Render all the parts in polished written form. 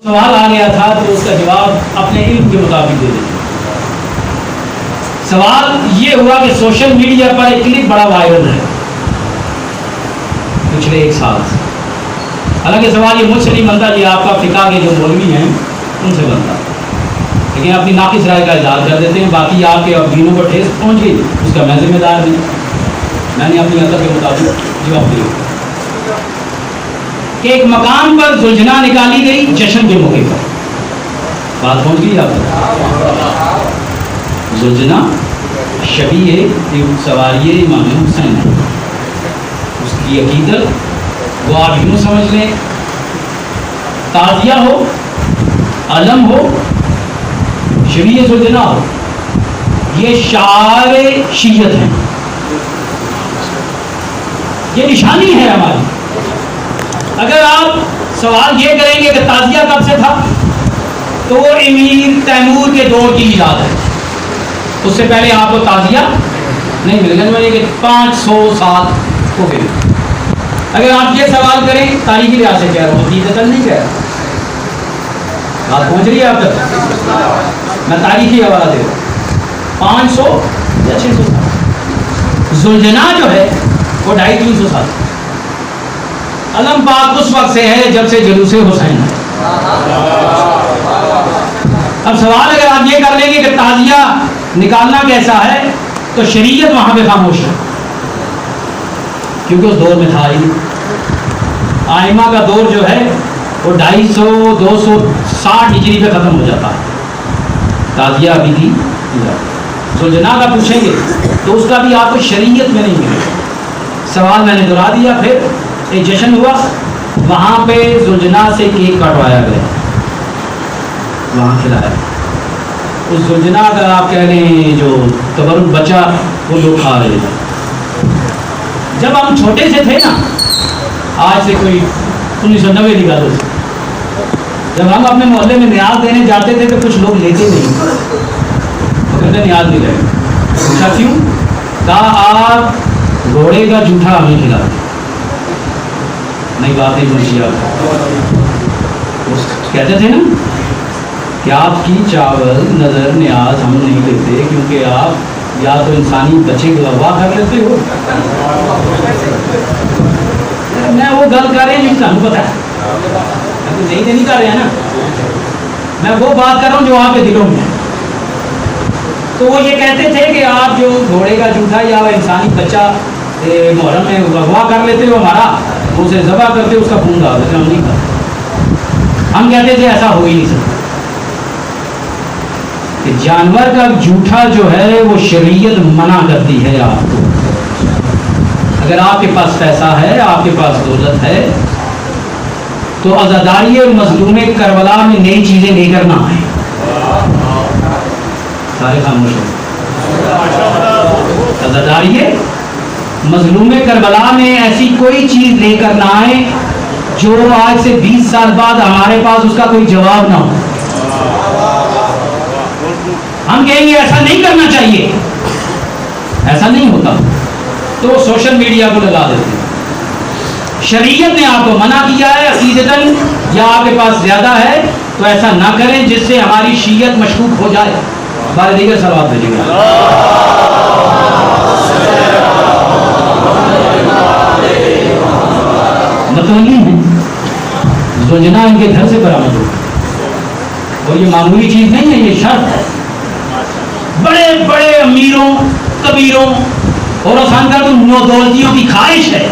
سوال آ گیا تھا تو اس کا جواب اپنے علم کے مطابق دے دیں۔ سوال یہ ہوا کہ سوشل میڈیا پر ایک کلپ بڑا وائرل ہے پچھلے ایک سال سے۔ حالانکہ سوال یہ مجھ سے نہیں بنتا، یہ آپ کا فقہ کے جو مولوی ہیں ان سے بنتا، لیکن اپنی ناقص رائے کا اظہار کر دیتے ہیں۔ باقی آپ کے دینوں کو ٹھیس پہنچ گئی، اس کا میں ذمہ دار نہیں، میں نے اپنی عقل کے مطابق جواب دیا کہ ایک مقام پر زلجھنا نکالی گئی جشن کے موقع پر۔ بات پہنچ گئی آپ کو؟ زلجھنا شبیہ سواری امام حسین ہے، اس کی عقیدت وہ آپ یوں سمجھ لیں تازیہ ہو، علم ہو، شبیہ زلجھنا ہو، یہ شعار شیعت ہیں، یہ نشانی ہے ہماری۔ اگر آپ سوال یہ کریں گے کہ تازیہ کب سے تھا، تو وہ امیر تیمور کے دور کی ایجاد ہے، اس سے پہلے آپ کو تازیہ نہیں ملے گا، کہ 500 سال ہو گئے۔ اگر آپ یہ سوال کریں تاریخی لحاظ سے کہہ رہا ہوں، حقیقتاً نہیں کہہ رہا، بات پہنچ رہی ہے آپ تک؟ میں تاریخی حوالہ دے رہا ہوں، 500 یا 600 سال۔ زلجھنا جو ہے وہ 250-300 سال۔ علم پاک اس وقت سے ہے جب سے جلوس حسین ہے۔ اب سوال اگر آپ یہ کر لیں گے کہ تازیہ نکالنا کیسا ہے، تو شریعت وہاں پہ خاموش ہے، کیونکہ اس دور میں تھا ہی نہیں۔ آئمہ کا دور جو ہے وہ 250-260 ہجری پہ ختم ہو جاتا ہے، تازیہ ابھی تھی۔ زلجھنا کا پوچھیں گے تو اس کا بھی آپ کو شریعت میں نہیں ملے گا۔ سوال میں نے دہرا دیا۔ پھر ایک جشن ہوا، وہاں پہ زلجھنا سے کیک کٹوایا گیا، وہاں کھلایا۔ اس زلجھنا کا آپ کہہ لیں جو تبرک بچا وہ لوگ کھا رہے تھے۔ جب ہم چھوٹے سے تھے نا، آج سے کوئی 1990 کی بات ہوتی، جب ہم اپنے محلے میں نیاز دینے جاتے تھے تو کچھ لوگ لیتے نہیں، وہ کہتے نیاز نہیں رہے۔ پوچھا کیوں؟ کہا آپ گھوڑے کا جوٹھا ہمیں کھلاتے۔ نئی بات نہیں پوچھی آپ، کہتے تھے نا کہ آپ کی چاول نظر نیاز ہم نہیں لیتے، کیونکہ آپ یا تو انسانی بچے کو اغوا کر لیتے ہو۔ میں وہ گل کر رہے ہیں جو ہم پتہ ہے، نہیں کر رہے ہیں نا، میں وہ بات کر رہا ہوں جو آپ کے دلوں میں ہے۔ تو وہ یہ کہتے تھے کہ آپ جو گھوڑے کا جوٹھا یا انسانی بچہ محرم میں اغوا کر لیتے ہو ہمارا، اسے ذبح کرتے اس کا خون ڈال دیتے، ہم نہیں کرتے۔ ہم کہتے تھے ایسا ہو ہی نہیں سکتا، کہ جانور کا جوٹھا جو ہے وہ شریعت منع کرتی ہے آپ کو۔ اگر آپ کے پاس پیسہ ہے، آپ کے پاس دولت ہے، تو عزاداری مظلوم کربلا میں نئی چیزیں لے کر نہ آئیں۔ سارے خاموش ہو۔ عزاداری مظلوم کربلا میں ایسی کوئی چیز لے کر نہ آئیں جو آج سے 20 سال بعد ہمارے پاس اس کا کوئی جواب نہ ہو۔ ہم کہیں گے ایسا نہیں کرنا چاہیے، ایسا نہیں ہوتا، تو وہ سوشل میڈیا کو لگا دیتے ہیں۔ شریعت نے آپ کو منع کیا ہے عقیدتاً، یا آپ کے پاس زیادہ ہے تو ایسا نہ کریں جس سے ہماری شیعت مشکوک ہو جائے۔ بارے دیگر سوال بھیجیں گے۔ متولی ہیں، زلجھنا ان کے گھر سے برآمد ہو، اور یہ معمولی چیز نہیں ہے، یہ شرط ہے۔ بڑے بڑے امیروں کبیروں اور آسان کر دو دولتیوں کی خواہش ہے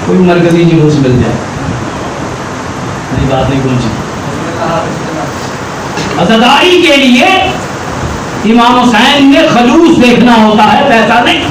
کوئی مرکزی جلوس مل جائے۔ میری بات نہیں پہنچی۔ عزاداری کے لیے امام حسین میں خلوص دیکھنا ہوتا ہے، پیسہ نہیں۔